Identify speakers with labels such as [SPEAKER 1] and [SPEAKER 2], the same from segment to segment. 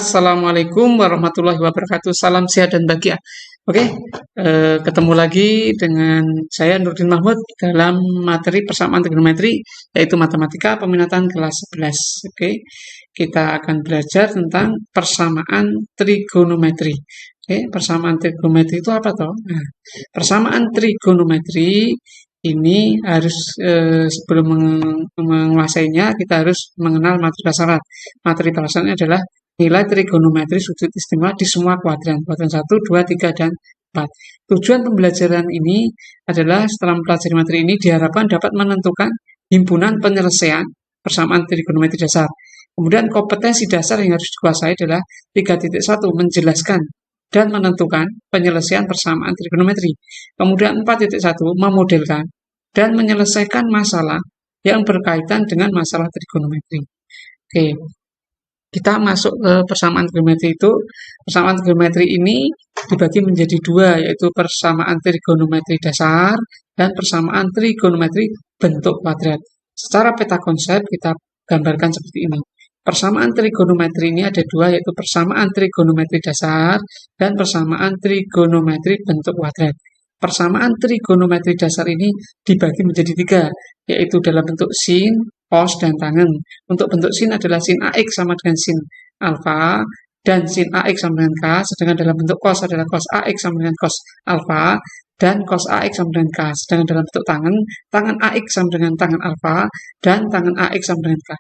[SPEAKER 1] Assalamualaikum warahmatullahi wabarakatuh. Salam sehat dan bahagia. Oke, ketemu lagi dengan saya Nurdin Mahmud dalam materi persamaan trigonometri yaitu matematika peminatan kelas 11. Oke, kita akan belajar tentang persamaan trigonometri. Oke, persamaan trigonometri itu apa toh? Nah, persamaan trigonometri ini harus sebelum menguasainya kita harus mengenal materi dasar. Materi dasarnya adalah nilai trigonometri sudut istimewa di semua kuadran 1, 2, 3, dan 4. Tujuan pembelajaran ini adalah setelah mempelajari materi ini diharapkan dapat menentukan himpunan penyelesaian persamaan trigonometri dasar. Kemudian kompetensi dasar yang harus dikuasai adalah 3.1 menjelaskan dan menentukan penyelesaian persamaan trigonometri. Kemudian 4.1 memodelkan dan menyelesaikan masalah yang berkaitan dengan masalah trigonometri. Oke, kita masuk ke persamaan trigonometri itu. Persamaan trigonometri ini dibagi menjadi dua, yaitu persamaan trigonometri dasar dan persamaan trigonometri bentuk kuadrat. Secara peta konsep kita gambarkan seperti ini. Persamaan trigonometri ini ada dua, yaitu persamaan trigonometri dasar dan persamaan trigonometri bentuk kuadrat. Persamaan trigonometri dasar ini dibagi menjadi tiga, yaitu dalam bentuk sin, cos, dan tangen. Untuk bentuk sin adalah sin AX sama dengan sin alfa, dan sin AX sama dengan K, sedangkan dalam bentuk cos adalah cos AX sama dengan cos alfa, dan cos AX sama dengan K. Sedangkan dalam bentuk tangen, tangan AX sama dengan tangan alfa, dan tangan AX sama dengan K.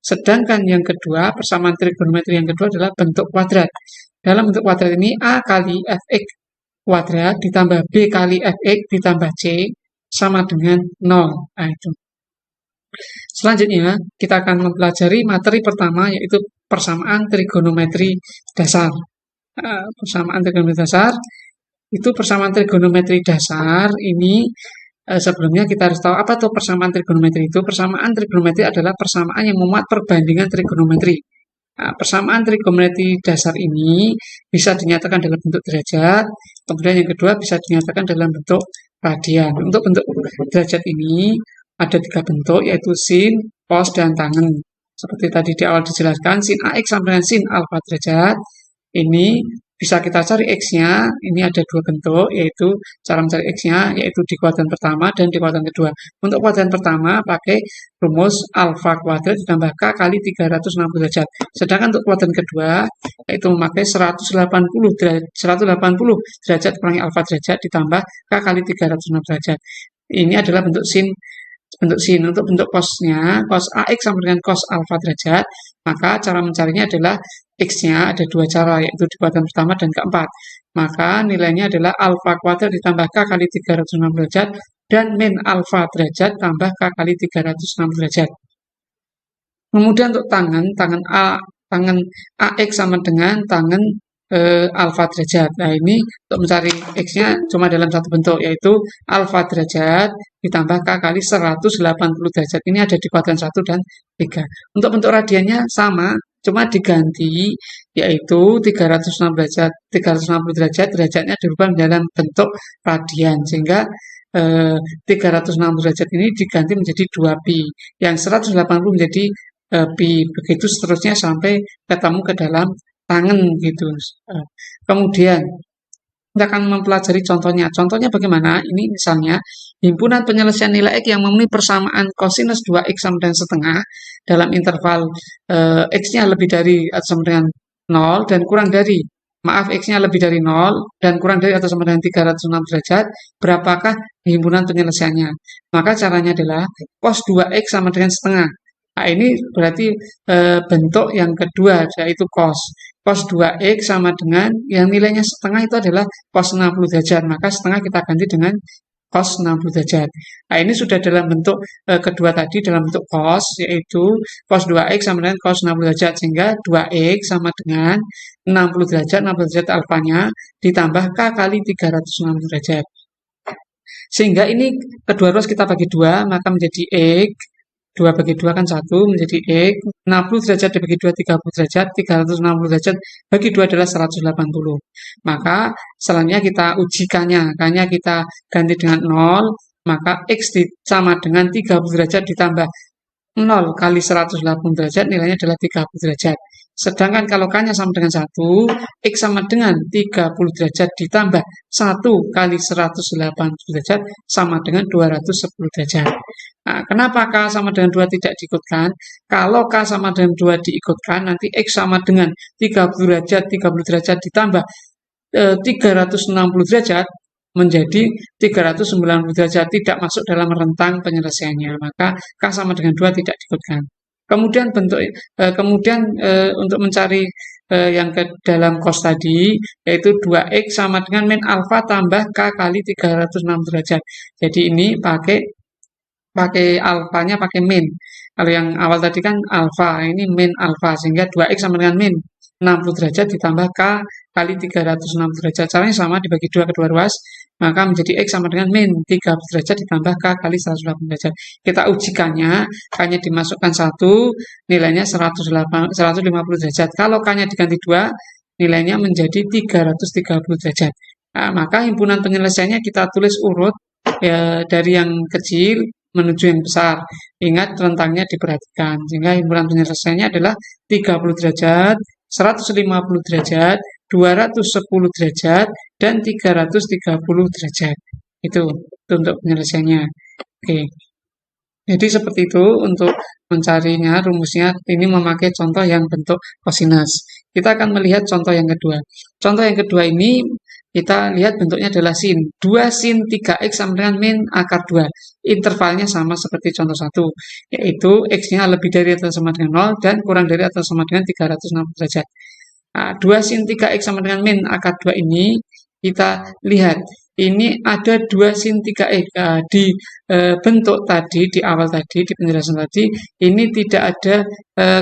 [SPEAKER 1] Sedangkan yang kedua, persamaan trigonometri yang kedua adalah bentuk kuadrat. Dalam bentuk kuadrat ini A kali Fx kuadrat ditambah B kali Fx ditambah C sama dengan 0. Nah, itu. Selanjutnya, kita akan mempelajari materi pertama, yaitu persamaan trigonometri dasar. Persamaan trigonometri dasar, itu persamaan trigonometri dasar ini sebelumnya kita harus tahu apa tuh persamaan trigonometri itu. Persamaan trigonometri adalah persamaan yang memuat perbandingan trigonometri. Nah, persamaan trigonometri dasar ini bisa dinyatakan dalam bentuk derajat, kemudian yang kedua bisa dinyatakan dalam bentuk radian. Untuk bentuk derajat ini ada tiga bentuk, yaitu sin, cos, dan tangen. Seperti tadi di awal dijelaskan, sin AX sama dengan sin alfa derajat. Ini bisa kita cari X-nya, ini ada dua bentuk, yaitu cara mencari X-nya, yaitu di kuadran pertama dan di kuadran kedua. Untuk kuadran pertama, pakai rumus alfa kuadrat ditambah K kali 360 derajat. Sedangkan untuk kuadran kedua, yaitu memakai 180 derajat kurangi alfa derajat ditambah K kali 360 derajat. Ini adalah bentuk sin. Untuk bentuk cosnya, cos AX sama dengan cos alfa derajat, maka cara mencarinya adalah X-nya ada dua cara, yaitu di kuadran pertama dan keempat. Maka nilainya adalah alfa kuadrat ditambah K kali 360 derajat dan min alfa derajat tambah K kali 360 derajat. Kemudian untuk tangan AX sama dengan tangan alfa derajat. Nah, ini untuk mencari X-nya cuma dalam satu bentuk, yaitu alfa derajat ditambah K kali 180 derajat. Ini ada di kuadran 1 dan 3. Untuk bentuk radiannya sama, cuma diganti, yaitu 360 derajat, derajatnya dirubah dalam bentuk radian, sehingga 360 derajat ini diganti menjadi 2pi, yang 180 menjadi pi, begitu seterusnya sampai ketemu ke dalam tangan gitu. Kemudian kita akan mempelajari contohnya. Contohnya bagaimana? Ini misalnya himpunan penyelesaian nilai X yang memenuhi persamaan kosinus 2X sama dengan setengah dalam interval X-nya lebih dari atau sama dengan 0 dan kurang dari, X-nya lebih dari 0 dan kurang dari atau sama dengan 360 derajat, berapakah himpunan penyelesaiannya? Maka caranya adalah cos 2X sama dengan setengah. Nah, ini berarti bentuk yang kedua, yaitu cos. Cos 2X sama dengan, yang nilainya setengah itu adalah cos 60 derajat. Maka setengah kita ganti dengan cos 60 derajat. Nah, ini sudah dalam bentuk kedua tadi, dalam bentuk cos, yaitu cos 2X sama dengan cos 60 derajat. Sehingga 2X sama dengan 60 derajat alfanya, ditambah K kali 360 derajat. Sehingga ini kedua ruas kita bagi dua, maka menjadi X. 2 bagi 2 kan 1, menjadi X. 60 derajat dibagi 2, 30 derajat. 360 derajat bagi 2 adalah 180. Maka selanjutnya kita ujikannya. K-nya kita ganti dengan 0. Maka X sama dengan 30 derajat ditambah 0 kali 180 derajat, nilainya adalah 30 derajat. Sedangkan kalau K-nya sama dengan 1, X sama dengan 30 derajat ditambah 1 kali 180 derajat sama dengan 210 derajat. Nah, kenapa K sama dengan 2 tidak diikutkan? Kalau K sama dengan 2 diikutkan, nanti X sama dengan 30 derajat ditambah 360 derajat menjadi 390 derajat, tidak masuk dalam rentang penyelesaiannya. Maka K sama dengan 2 tidak diikutkan. Kemudian untuk mencari yang ke dalam cos tadi, yaitu 2X sama dengan min alfa tambah K kali 360 derajat. Jadi ini pakai alfanya pakai min. Kalau yang awal tadi kan alfa, ini min alfa, sehingga 2X sama dengan min 60 derajat ditambah K kali 360 derajat. Caranya sama, dibagi 2 kedua ruas, maka menjadi X sama dengan min 30 derajat ditambah K kali 180 derajat. Kita ujikannya, K-nya dimasukkan 1, nilainya 150 derajat. Kalau K-nya diganti 2, nilainya menjadi 330 derajat. Nah, maka himpunan penyelesaiannya kita tulis urut ya, dari yang kecil menuju yang besar. Ingat rentangnya diperhatikan. Sehingga himpunan penyelesaiannya adalah 30 derajat, 150 derajat, 210 derajat, dan 330 derajat. Itu untuk penyelesaiannya. Oke. Jadi seperti itu untuk mencarinya, rumusnya ini memakai contoh yang bentuk kosinus. Kita akan melihat contoh yang kedua. Contoh yang kedua ini kita lihat bentuknya adalah sin. 2 sin 3x sama dengan min akar 2. Intervalnya sama seperti contoh 1, yaitu x-nya lebih dari atau sama dengan 0 dan kurang dari atau sama dengan 360 derajat. Nah, 2 sin 3x sama dengan min akar 2 ini kita lihat. Ini ada 2 sin 3x. Di bentuk tadi, di awal tadi, di penjelasan tadi, ini tidak ada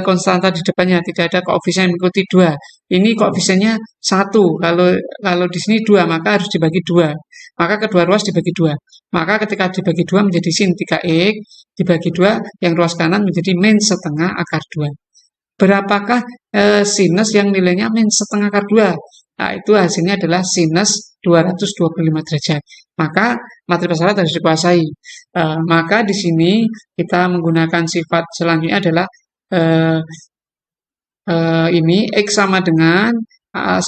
[SPEAKER 1] konstanta di depannya, tidak ada koefisien yang mengikuti 2. Ini koefisiennya 1. Kalau di sini 2, maka harus dibagi 2. Maka kedua ruas dibagi 2. Maka ketika dibagi 2 menjadi sin 3x, dibagi 2, yang ruas kanan menjadi min setengah akar 2. Berapakah sinus yang nilainya min setengah akar 2? Nah, itu hasilnya adalah sinus 225 derajat. Maka materi pesawat harus dikuasai. Maka di sini kita menggunakan sifat selanjutnya adalah ini X sama dengan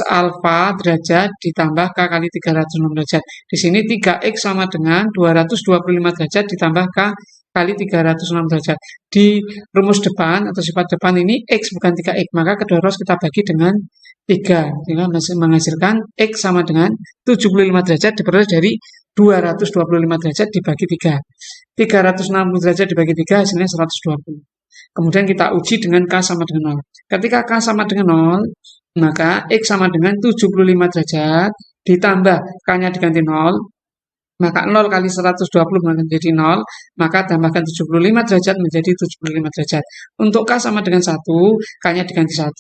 [SPEAKER 1] alfa derajat ditambah K kali 360 derajat. Di sini 3X sama dengan 225 derajat ditambah K kali 360 derajat. Di rumus depan atau sifat depan ini X bukan 3X, maka kedua ruas kita bagi dengan 3, sehingga menghasilkan X sama dengan 75 derajat diperoleh dari 225 derajat dibagi 3. 360 derajat dibagi 3 hasilnya 120. Kemudian kita uji dengan K sama dengan 0. Ketika K sama dengan 0, maka X sama dengan 75 derajat ditambah K-nya diganti 0, maka 0 kali 120 menjadi 0, maka tambahkan 75 derajat menjadi 75 derajat. Untuk K sama dengan 1, K-nya diganti 1,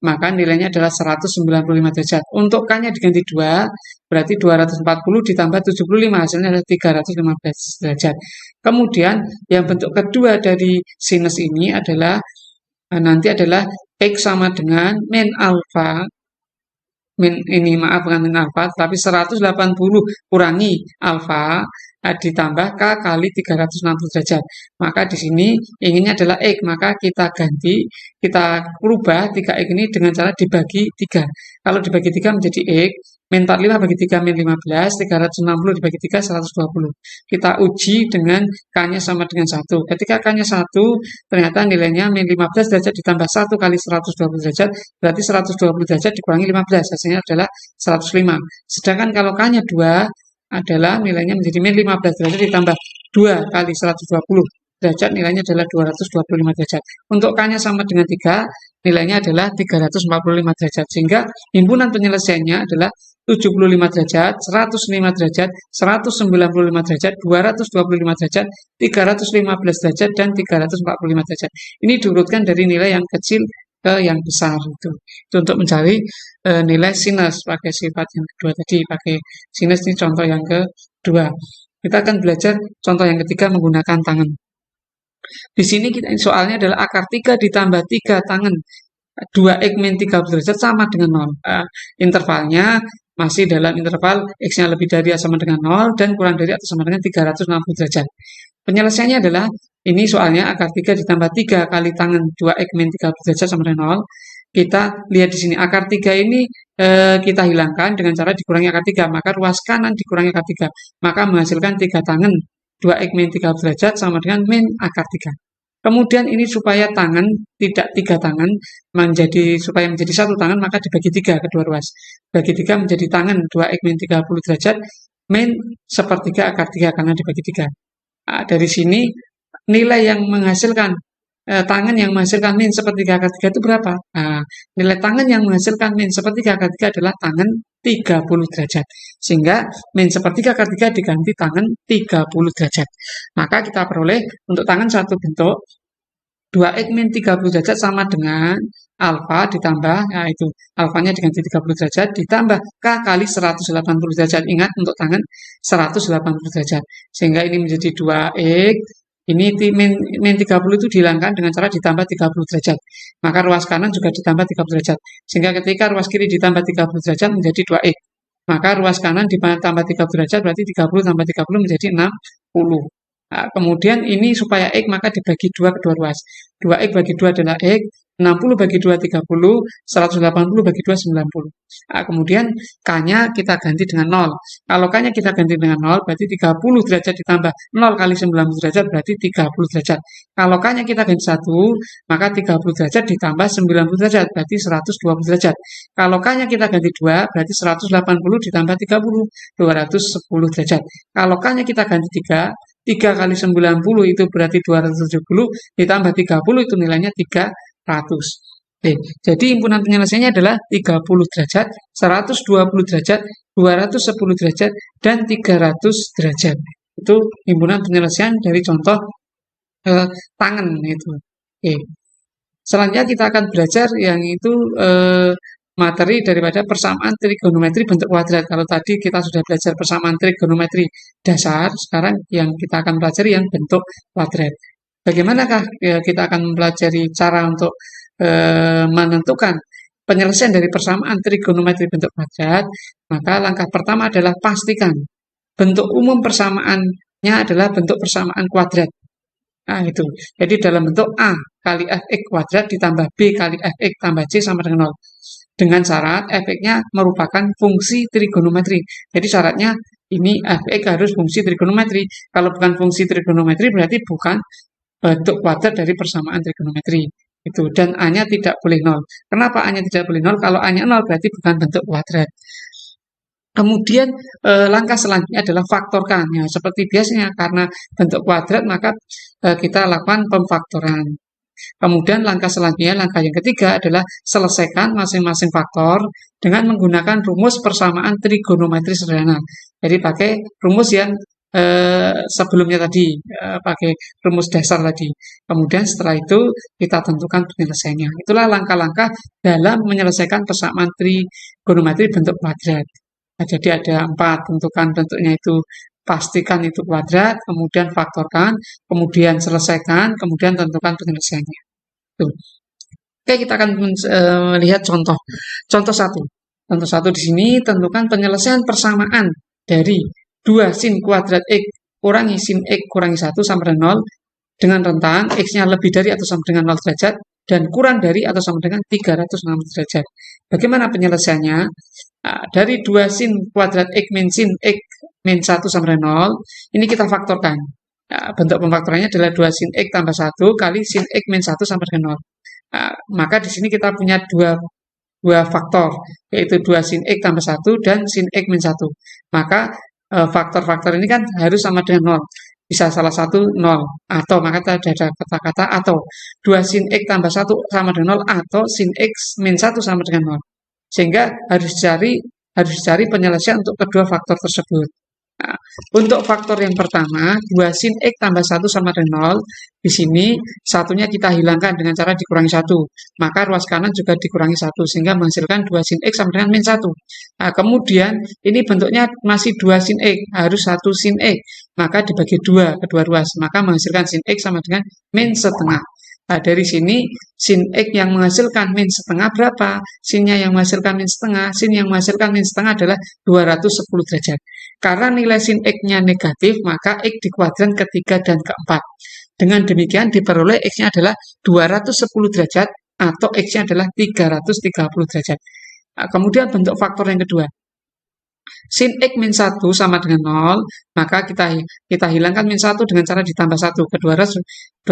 [SPEAKER 1] maka nilainya adalah 195 derajat. Untuk K-nya diganti 2, berarti 240 ditambah 75, hasilnya adalah 315 derajat. Kemudian yang bentuk kedua dari sinus ini adalah nanti adalah X sama dengan min alfa, bukan min alfa, tapi 180 kurangi alfa ditambah K kali 360 derajat. Maka di sini inginnya adalah X, maka kita ganti, kita rubah 3X ini dengan cara dibagi 3. Kalau dibagi 3 menjadi X, min 45 bagi 3 min 15, 360 dibagi 3, 120. Kita uji dengan K-nya sama dengan 1. Ketika K-nya 1, ternyata nilainya min 15 derajat ditambah 1 kali 120 derajat, berarti 120 derajat dikurangi 15, hasilnya adalah 105. Sedangkan kalau K-nya 2, adalah nilainya menjadi min 15 derajat ditambah 2 kali 120 derajat, nilainya adalah 225 derajat. Untuk K-nya sama dengan 3, nilainya adalah 345 derajat. Sehingga himpunan penyelesaiannya adalah 75 derajat, 105 derajat, 195 derajat, 225 derajat, 315 derajat, dan 345 derajat. Ini diurutkan dari nilai yang kecil ke yang besar itu untuk mencari nilai sinus pakai sifat yang kedua tadi, pakai sinus ini contoh yang kedua. Kita akan belajar contoh yang ketiga menggunakan tangan. Di sini soalnya adalah akar 3 ditambah 3 tangan 2x min 30 derajat sama dengan 0. Intervalnya masih dalam interval x-nya lebih dari atau sama dengan 0 dan kurang dari atau sama dengan 360 derajat. Penyelesaiannya adalah ini soalnya akar 3 ditambah 3 kali tangan 2x min 30 derajat sama dengan 0. kita lihat di sini akar 3 ini kita hilangkan dengan cara dikurangi akar 3, maka ruas kanan dikurangi akar 3, maka menghasilkan 3 tangen. 2x min 30 derajat sama dengan min akar 3. Kemudian ini supaya tangan tidak 3 tangan, supaya menjadi 1 tangan, maka dibagi 3 kedua ruas. Bagi 3 menjadi tangan 2x min 30 derajat min sepertiga akar 3 karena dibagi 3. Nah, dari sini nilai yang menghasilkan tangan yang menghasilkan min sepertiga akar 3 itu berapa? Nah, nilai tangan yang menghasilkan min sepertiga akar 3 adalah tangan 30 derajat. Sehingga min sepertiga akar 3 diganti tangan 30 derajat. Maka kita peroleh untuk tangan satu bentuk 2x min 30 derajat sama dengan alfa ditambah, yaitu alfanya diganti 30 derajat ditambah K kali 180 derajat. Ingat untuk tangan 180 derajat. Sehingga ini menjadi 2x. Ini min 30 itu dihilangkan dengan cara ditambah 30 derajat. Maka ruas kanan juga ditambah 30 derajat. Sehingga ketika ruas kiri ditambah 30 derajat menjadi 2x. Maka ruas kanan ditambah 30 derajat berarti 30 tambah 30 menjadi 60. Nah, kemudian ini supaya X maka dibagi 2 kedua ruas. 2X bagi 2 adalah X, 60 bagi 2 30, 180 bagi 2 90. Nah, kemudian K-nya kita ganti dengan 0. Kalau K-nya kita ganti dengan 0 berarti 30 derajat ditambah 0 kali 90 derajat berarti 30 derajat. Kalau K-nya kita ganti 1, maka 30 derajat ditambah 90 derajat berarti 120 derajat. Kalau K-nya kita ganti 2 berarti 180 ditambah 30, 210 derajat. Kalau K-nya kita ganti 3, 3 kali 90 itu berarti 270, ditambah 30 itu nilainya 300. Oke, jadi himpunan penyelesaiannya adalah 30 derajat, 120 derajat, 210 derajat, dan 300 derajat. Itu himpunan penyelesaian dari contoh tangan itu. Oke. Selanjutnya kita akan belajar yang itu materi daripada persamaan trigonometri bentuk kuadrat. Kalau tadi kita sudah belajar persamaan trigonometri dasar, sekarang yang kita akan pelajari yang bentuk kuadrat. Bagaimanakah kita akan mempelajari cara untuk menentukan penyelesaian dari persamaan trigonometri bentuk kuadrat? Maka langkah pertama adalah pastikan bentuk umum persamaannya adalah bentuk persamaan kuadrat. Nah, itu. Jadi dalam bentuk A kali fx kuadrat ditambah B kali fx tambah C sama dengan 0. Dengan syarat fx-nya merupakan fungsi trigonometri. Jadi syaratnya ini fx harus fungsi trigonometri. Kalau bukan fungsi trigonometri berarti bukan bentuk kuadrat dari persamaan trigonometri. Itu. Dan A-nya tidak boleh 0. Kenapa A-nya tidak boleh 0? Kalau A-nya 0 berarti bukan bentuk kuadrat. Kemudian langkah selanjutnya adalah faktorkan. Ya, seperti biasanya karena bentuk kuadrat maka kita lakukan pemfaktoran. Kemudian langkah selanjutnya, langkah yang ketiga adalah selesaikan masing-masing faktor dengan menggunakan rumus persamaan trigonometri sederhana. Jadi pakai rumus yang sebelumnya tadi, pakai rumus dasar tadi. Kemudian setelah itu kita tentukan penyelesaiannya. Itulah langkah-langkah dalam menyelesaikan persamaan trigonometri bentuk kuadrat. Nah, jadi ada 4, tentukan bentuknya itu, pastikan itu kuadrat, kemudian faktorkan, kemudian selesaikan, kemudian tentukan penyelesaiannya. Tuh. Oke, kita akan melihat contoh. Contoh 1. Contoh 1 di sini, tentukan penyelesaian persamaan dari 2 sin kuadrat X kurangi sin X kurangi 1 sama dengan 0 dengan rentang X-nya lebih dari atau sama dengan 0 derajat dan kurang dari atau sama dengan 360 derajat. Bagaimana penyelesaiannya? Nah, dari 2 sin kuadrat X min sin X min 1 sama dengan 0, ini kita faktorkan. Nah, bentuk pemfaktorannya adalah 2 sin X tambah 1 kali sin X min 1 sama dengan 0. Nah, maka di sini kita punya dua faktor, yaitu 2 sin X tambah 1 dan sin X min 1. Maka faktor-faktor ini kan harus sama dengan 0. Bisa salah satu 0. Atau maka ada kata-kata atau 2 sin X tambah 1 sama dengan 0 atau sin X min 1 sama dengan 0. Sehingga harus dicari penyelesaian untuk kedua faktor tersebut. Nah, untuk faktor yang pertama, 2 sin X tambah 1 sama dengan 0, di sini satunya kita hilangkan dengan cara dikurangi 1. Maka ruas kanan juga dikurangi 1, sehingga menghasilkan 2 sin X sama dengan min 1. Nah, kemudian ini bentuknya masih 2 sin X, harus 1 sin X. Maka dibagi 2 kedua ruas, maka menghasilkan sin X sama dengan min setengah. Nah, dari sini sin X yang menghasilkan min setengah berapa? Sinnya yang menghasilkan min setengah, sin yang menghasilkan min setengah adalah 210 derajat. Karena nilai sin X-nya negatif, maka X di kuadran ketiga dan keempat. Dengan demikian diperoleh X-nya adalah 210 derajat atau X-nya adalah 330 derajat. Nah, kemudian bentuk faktor yang kedua. Sin X min 1 sama dengan 0, maka kita hilangkan min 1 dengan cara ditambah 1. Kedua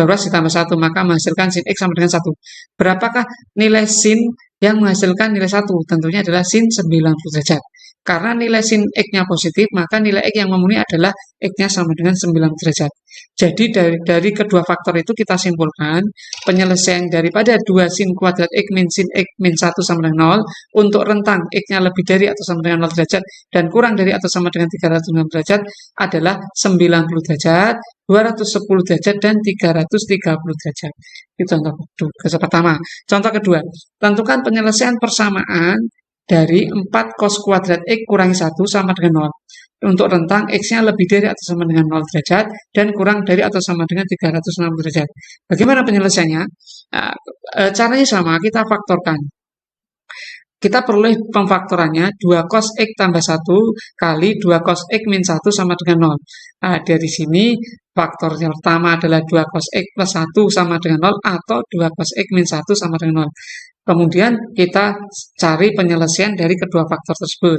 [SPEAKER 1] ruas ditambah 1, maka menghasilkan sin X sama dengan 1. Berapakah nilai sin yang menghasilkan nilai 1? Tentunya adalah sin 90 derajat. Karena nilai sin X-nya positif, maka nilai X yang memenuhi adalah X-nya sama dengan 90 derajat. Jadi dari kedua faktor itu kita simpulkan penyelesaian daripada 2 sin kuadrat X min 1 sama dengan 0 untuk rentang X-nya lebih dari atau sama dengan 0 derajat dan kurang dari atau sama dengan 360 derajat adalah 90 derajat, 210 derajat, dan 330 derajat. Itu contoh pertama. Contoh kedua, tentukan penyelesaian persamaan dari 4 cos kuadrat X kurangi 1 sama dengan 0. Untuk rentang X-nya lebih dari atau sama dengan 0 derajat dan kurang dari atau sama dengan 360 derajat. Bagaimana penyelesaiannya? Caranya sama, kita faktorkan. Kita peroleh pemfaktorannya 2 cos X tambah 1 kali 2 cos X min 1 sama dengan 0. Nah, dari sini faktor yang pertama adalah 2 cos X plus 1 sama dengan 0 atau 2 cos X min 1 sama dengan 0. Kemudian kita cari penyelesaian dari kedua faktor tersebut.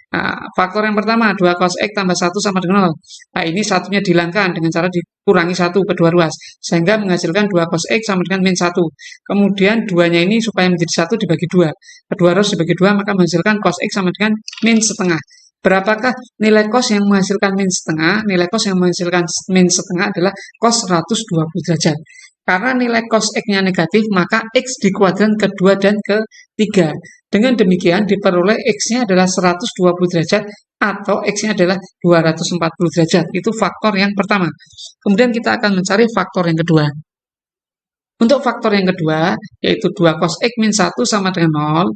[SPEAKER 1] Nah, faktor yang pertama 2 cos X tambah 1 sama dengan 0. Nah, ini satunya dihilangkan dengan cara dikurangi 1 kedua ruas. Sehingga menghasilkan 2 cos X sama dengan min 1. Kemudian 2-nya ini supaya menjadi 1 dibagi 2. Kedua ruas dibagi 2 maka menghasilkan cos X sama dengan min setengah. Berapakah nilai cos yang menghasilkan min setengah? Nilai cos yang menghasilkan min setengah adalah cos 120 derajat. Karena nilai cos X-nya negatif, maka X di kuadran kedua dan ketiga. Dengan demikian, diperoleh X-nya adalah 120 derajat atau X-nya adalah 240 derajat. Itu faktor yang pertama. Kemudian kita akan mencari faktor yang kedua. Untuk faktor yang kedua, yaitu 2 cos X min 1 sama dengan 0,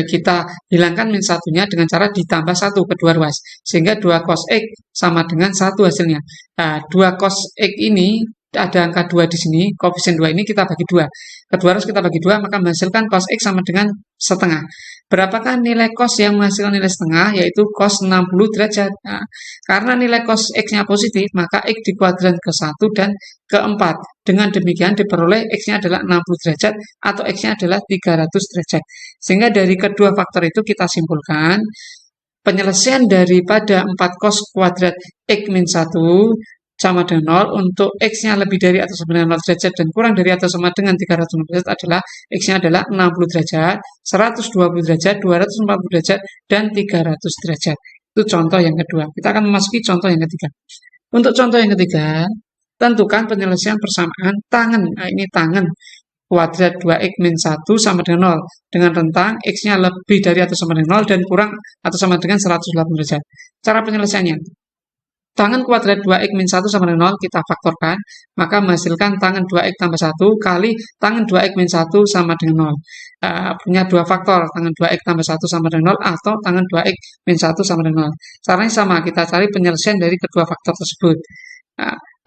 [SPEAKER 1] kita hilangkan min 1-nya dengan cara ditambah 1 kedua ruas. Sehingga 2 cos X sama dengan 1 hasilnya. Nah, 2 cos X ini ada angka 2 di sini, koefisien 2 ini kita bagi 2. Kedua harus kita bagi 2, maka menghasilkan cos X sama dengan setengah. Berapakah nilai cos yang menghasilkan nilai setengah? Yaitu cos 60 derajat. Nah, karena nilai cos X-nya positif, maka X di kuadran ke-1 dan ke-4. Dengan demikian diperoleh X-nya adalah 60 derajat atau X-nya adalah 300 derajat. Sehingga dari kedua faktor itu kita simpulkan penyelesaian daripada 4 cos kuadrat X min 1 sama dengan 0 untuk X-nya lebih dari atau sama dengan 0 derajat dan kurang dari atau sama dengan 360 derajat adalah X-nya adalah 60 derajat, 120 derajat, 240 derajat, dan 300 derajat. Itu contoh yang kedua. Kita akan memasuki contoh yang ketiga. Untuk contoh yang ketiga, tentukan penyelesaian persamaan tangen. Nah, ini tangen kuadrat 2X min 1 sama dengan 0 dengan rentang X-nya lebih dari atau sama dengan 0 dan kurang atau sama dengan 180 derajat. Cara penyelesaiannya. Tangen kuadrat 2X min 1 sama dengan 0 kita faktorkan, maka menghasilkan tangen 2X tambah 1 kali tangen 2X min 1 sama dengan 0. Punya dua faktor, tangen 2X tambah 1 sama dengan 0 atau tangen 2X min 1 sama dengan 0. Caranya sama, kita cari penyelesaian dari kedua faktor tersebut.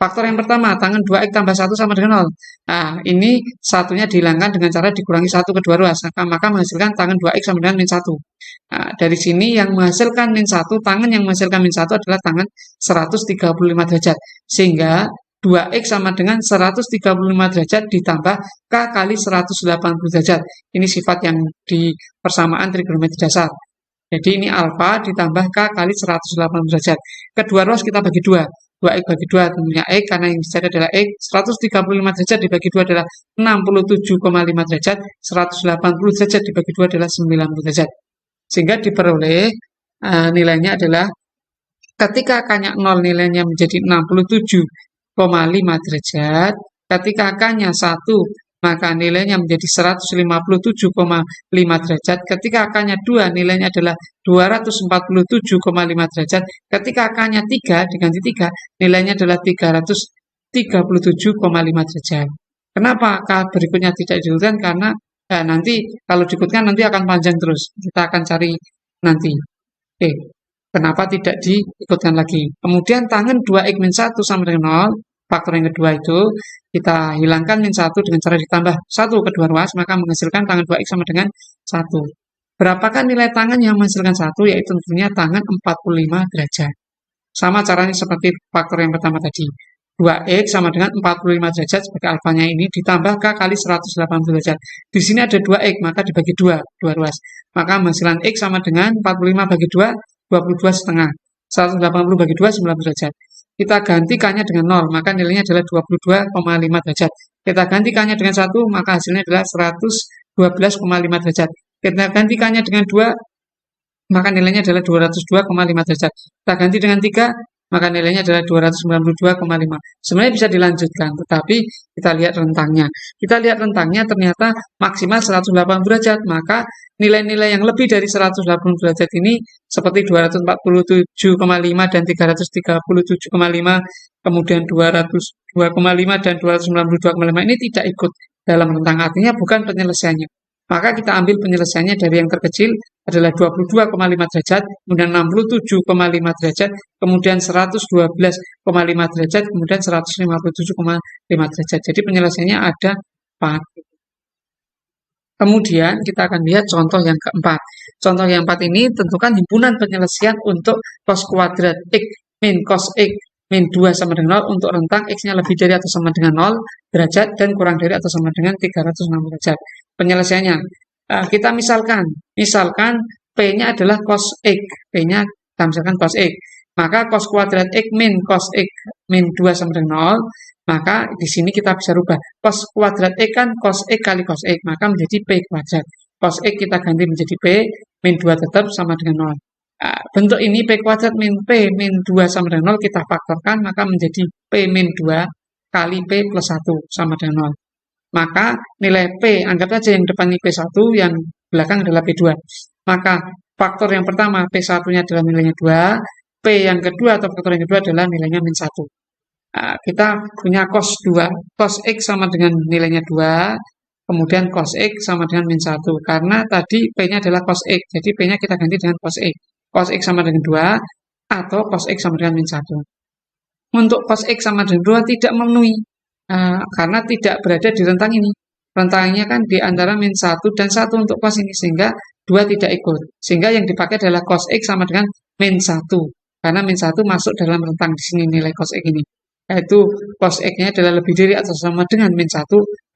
[SPEAKER 1] Faktor yang pertama, tangen 2X tambah 1 sama dengan 0. Nah, ini satunya dihilangkan dengan cara dikurangi 1 kedua ruas. Maka menghasilkan tangen 2X sama dengan min 1. Nah, dari sini yang menghasilkan min 1, tangen yang menghasilkan min 1 adalah tangen 135 derajat. Sehingga 2X sama dengan 135 derajat ditambah K kali 180 derajat. Ini sifat yang di persamaan trigonometri dasar. Jadi ini alfa ditambah K kali 180 derajat. Kedua ruas kita bagi 2. 2X bagi 2 tentunya X, karena yang dicari adalah X. 135 derajat dibagi 2 adalah 67,5 derajat. 180 derajat dibagi 2 adalah 90 derajat. Sehingga diperoleh nilainya adalah ketika K-nya 0 nilainya menjadi 67,5 derajat. Ketika K-nya 1 maka nilainya menjadi 157,5 derajat. Ketika K-nya 2, nilainya adalah 247,5 derajat. Ketika K-nya 3, diganti 3, nilainya adalah 337,5 derajat. Kenapa K berikutnya tidak diurutkan? Karena nanti kalau diikutkan nanti akan panjang terus. Kita akan cari nanti. Oke, kenapa tidak diikutkan lagi? Kemudian tangen 2X min 1 sama dengan 0. Faktor yang kedua itu kita hilangkan min 1 dengan cara ditambah 1 kedua ruas, maka menghasilkan tangen 2X sama dengan 1. Berapakah nilai tangen yang menghasilkan 1? Yaitu tentunya tangen 45 derajat. Sama caranya seperti faktor yang pertama tadi. 2X sama dengan 45 derajat sebagai alfanya ini ditambah K kali 180 derajat. Di sini ada 2X, maka dibagi 2 ruas. Maka hasilan X sama dengan 45 bagi 2, 22 setengah. 180 bagi 2, 90 derajat. Kita ganti K-nya dengan 0, maka nilainya adalah 22,5 derajat. Kita ganti K-nya dengan 1, maka hasilnya adalah 112,5 derajat. Kita ganti K-nya dengan 2, maka nilainya adalah 202,5 derajat. Kita ganti dengan 3, maka nilainya adalah 292,5. Sebenarnya bisa dilanjutkan, tetapi kita lihat rentangnya. Kita lihat rentangnya ternyata maksimal 180 derajat, maka nilai-nilai yang lebih dari 180 derajat ini seperti 247,5 dan 337,5, kemudian 202,5 dan 292,5 ini tidak ikut dalam rentang, artinya bukan penyelesaiannya. Maka kita ambil penyelesaiannya dari yang terkecil adalah 22,5 derajat, kemudian 67,5 derajat, kemudian 112,5 derajat, kemudian 157,5 derajat. Jadi penyelesaiannya ada 4. Kemudian kita akan lihat contoh yang keempat. Contoh yang keempat ini tentukan himpunan penyelesaian untuk cos kuadrat X min cos X min 2 sama dengan 0 untuk rentang X-nya lebih dari atau sama dengan 0 derajat dan kurang dari atau sama dengan 360 derajat. Penyelesaiannya, kita misalkan P-nya adalah cos X, P-nya kita misalkan cos X, maka cos kuadrat X min cos X min 2 sama dengan 0, maka di sini kita bisa rubah. Cos kuadrat X kan cos X kali cos X, maka menjadi P kuadrat. Cos X kita ganti menjadi P, min 2 tetap sama dengan 0. Bentuk ini P kuadrat min P min 2 sama dengan 0 kita faktorkan, maka menjadi P min 2 kali P plus 1 sama dengan 0. Maka nilai P, anggap saja yang depan ini P1, yang belakang adalah P2. Maka faktor yang pertama, P1-nya adalah nilainya 2, P yang kedua atau faktor yang kedua adalah nilainya min 1. Kita punya cos 2, cos X sama dengan nilainya 2, kemudian cos X sama dengan min 1. Karena tadi P-nya adalah cos X, jadi P-nya kita ganti dengan cos X. Cos X sama dengan 2, atau cos X sama dengan min 1. Untuk cos X sama dengan 2 tidak memenuhi, karena tidak berada di rentang ini. Rentangnya kan di antara min 1 dan 1 untuk cos ini, sehingga 2 tidak ikut. Sehingga yang dipakai adalah cos X sama dengan min 1. Karena min 1 masuk dalam rentang di sini nilai cos X ini. Yaitu cos X-nya adalah lebih dari atau sama dengan min 1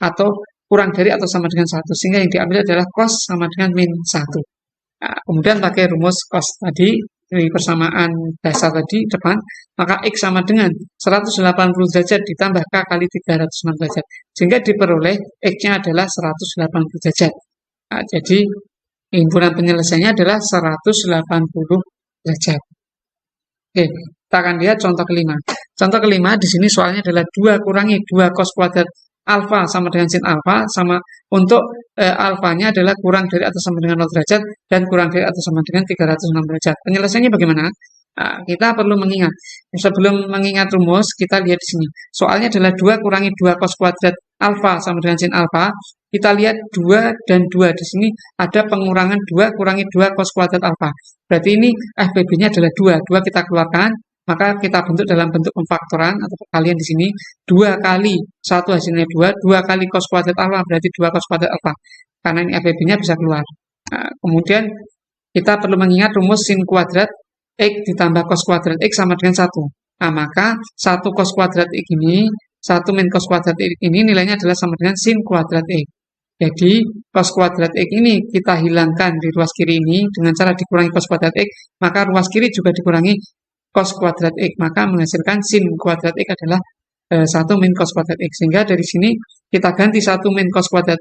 [SPEAKER 1] atau kurang dari atau sama dengan 1. Sehingga yang diambil adalah cos sama dengan min 1. Kemudian pakai rumus cos tadi, dari persamaan dasar tadi depan, maka X sama dengan 180 derajat ditambah K kali 360 derajat. Sehingga diperoleh X-nya adalah 180 derajat. Jadi himpunan penyelesaiannya adalah 180 derajat. Oke, kita akan lihat contoh kelima. Contoh kelima di sini soalnya adalah 2 kurangi 2 cos kuadrat alfa sama dengan sin alfa, sama untuk alfanya adalah kurang dari atau sama dengan 0 derajat dan kurang dari atau sama dengan 360 derajat. Penyelesaiannya bagaimana? Kita perlu mengingat. Sebelum mengingat rumus, kita lihat di sini. Soalnya adalah 2 kurangi 2 cos kuadrat alfa sama dengan sin alfa. Kita lihat 2 dan 2. Di sini ada pengurangan 2 kurangi 2 cos kuadrat alfa. Berarti ini FPB-nya adalah 2. 2 kita keluarkan, maka kita bentuk dalam bentuk pemfaktoran atau perkalian di sini 2 kali 1 hasilnya 2, 2 kali cos kuadrat alfa berarti 2 cos kuadrat alfa. Karena ini FPB-nya bisa keluar. Kemudian kita perlu mengingat rumus sin kuadrat X ditambah cos kuadrat X sama dengan 1. Maka 1 cos kuadrat X ini, 1 min cos kuadrat X ini nilainya adalah sama dengan sin kuadrat X. Jadi cos kuadrat X ini kita hilangkan di ruas kiri ini dengan cara dikurangi cos kuadrat X, maka ruas kiri juga dikurangi cos kuadrat X, maka menghasilkan sin kuadrat X adalah 1 min cos kuadrat X. Sehingga dari sini kita ganti 1 min cos kuadrat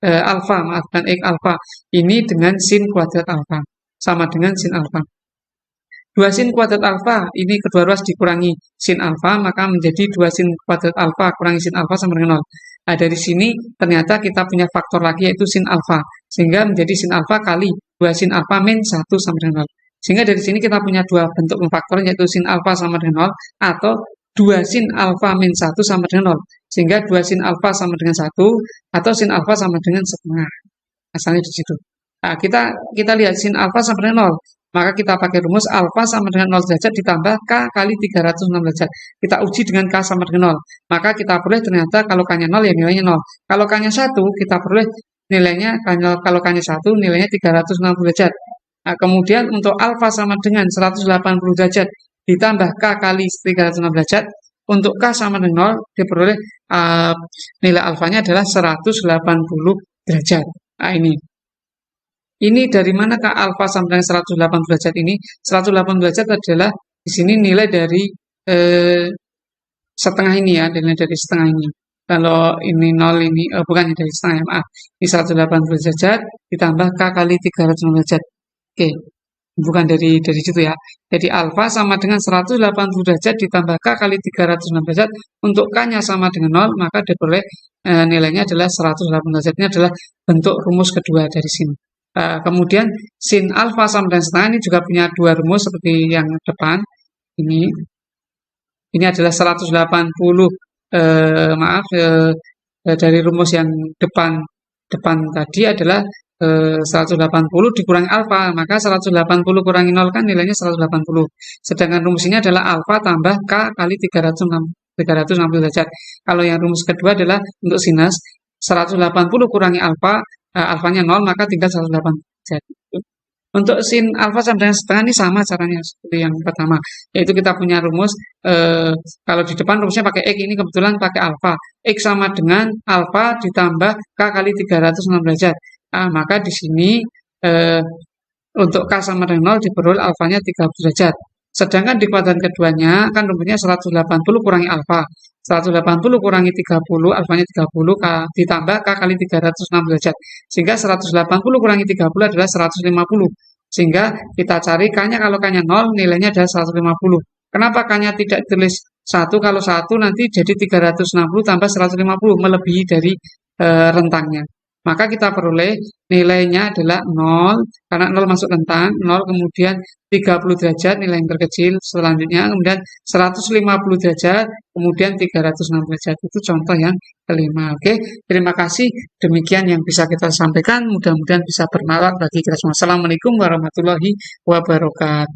[SPEAKER 1] alfa, maafkan X alfa ini dengan sin kuadrat alfa, sama dengan sin alfa. 2 sin kuadrat alfa, ini kedua ruas dikurangi sin alfa, maka menjadi 2 sin kuadrat alfa kurangi sin alfa sama dengan 0. Dari sini ternyata kita punya faktor lagi yaitu sin alfa, sehingga menjadi sin alfa kali 2 sin alfa min 1 sama dengan 0. Sehingga dari sini kita punya 2 bentuk pemfaktoran yaitu sin alfa sama dengan 0 atau 2 sin alfa min 1 sama dengan 0. Sehingga 2 sin alfa sama dengan 1 atau sin alfa sama dengan setengah. Asalnya di situ. Kita lihat sin alfa sama dengan 0. Maka kita pakai rumus alfa sama dengan 0 derajat ditambah K kali 360 derajat. Kita uji dengan K sama dengan 0. Maka kita peroleh ternyata kalau K-nya 0 ya nilainya 0. Kalau K-nya 1 kita peroleh nilainya, kalau K-nya 1 nilainya 360 derajat. Kemudian untuk alfa sama dengan 180 derajat ditambah K kali 360 derajat, untuk K sama dengan 0 diperoleh nilai alfanya adalah 180 derajat. Nah, ini dari mana Kak alfa sama dengan 180 derajat ini? 180 derajat adalah di sini nilai dari setengah ini ya, nilai dari setengah ini. Kalau ini 0 ini, bukan dari setengah ya, maaf. Ini 180 derajat ditambah K kali 360 derajat. Oke, bukan dari situ ya. Jadi alfa sama dengan 180 derajat ditambah K kali 360 derajat. Untuk K-nya sama dengan 0, maka diperoleh nilainya adalah 180 derajat. Ini adalah bentuk rumus kedua dari sini. Kemudian sin alfa sama dengan setengah ini juga punya dua rumus seperti yang depan. Ini adalah 180 dari rumus yang depan tadi adalah 180 dikurangi alfa, maka 180 kurangi 0 kan nilainya 180. Sedangkan rumus ini adalah alfa tambah K kali 360 derajat. Kalau yang rumus kedua adalah untuk sinus 180 kurangi alfa, alfanya 0, maka tinggal 180 derajat. Untuk sin alfa sama dengan setengah ini sama caranya seperti yang pertama, yaitu kita punya rumus, kalau di depan rumusnya pakai X, ini kebetulan pakai alfa. X sama dengan alfa ditambah K kali 360 derajat. Maka di sini untuk K sama dengan 0 diperoleh alfanya 30 derajat. Sedangkan di kuadran keduanya kan rumusnya 180 kurangi alfa. 180 kurangi 30, alfanya 30, ditambah K kali 360 derajat. Sehingga 180 kurangi 30 adalah 150. Sehingga kita cari K-nya, kalau K-nya 0, nilainya adalah 150. Kenapa K-nya tidak ditulis 1? Kalau 1 nanti jadi 360 tambah 150, melebihi dari rentangnya. Maka kita peroleh nilainya adalah 0, karena 0 masuk rentang, 0, kemudian 30 derajat, nilai yang terkecil selanjutnya, kemudian 150 derajat, kemudian 360 derajat. Itu contoh yang kelima. Oke, terima kasih. Demikian yang bisa kita sampaikan. Mudah-mudahan bisa bermanfaat bagi kita semua. Assalamualaikum warahmatullahi wabarakatuh.